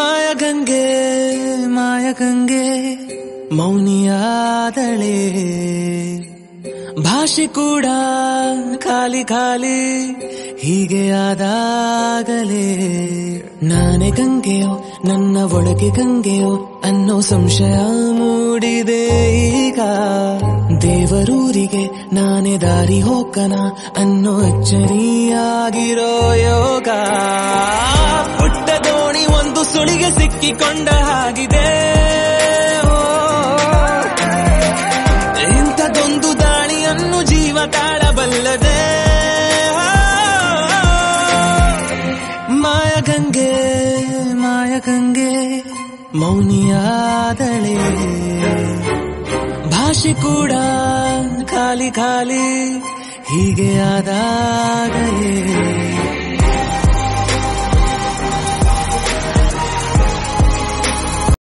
ಮಾಯಗಂಗೆ ಮಾಯಗಂಗೆ ಮೌನಿಯಾದಳೆ ಭಾಷೆ ಕೂಡ ಖಾಲಿ ಖಾಲಿ ಹೀಗೆ ಆದಾಗಲೇ ನಾನೇ ಗಂಗೆಯೋ ನನ್ನ ಒಳಗೆ ಗಂಗೆಯೋ ಅನ್ನೋ ಸಂಶಯ ಮೂಡಿದೆ ಈಗ ದೇವರೂರಿಗೆ ನಾನೇ ದಾರಿ ಹೋಗನ ಅನ್ನೋ ಅಚ್ಚರಿಯಾಗಿರೋ ಯೋಗ ಪುಟ್ಟ ದೋಣಿ ಒಂದು ಸುಳಿಗೆ ಸಿಕ್ಕಿಕೊಂಡ ಹಾಗಿದೆ ಇಂಥದೊಂದು ದಾಳಿಯನ್ನು ಜೀವ ತಾಳಬಲ್ಲದೆ ಮಾಯಗಂಗೆ ಮಾಯಗಂಗೆ ಮೌನಿಯಾದಳೆ ಭಾಷೆ ಕೂಡ ಖಾಲಿ ಖಾಲಿ ಹೀಗೆ ಆದಾಗಲೇ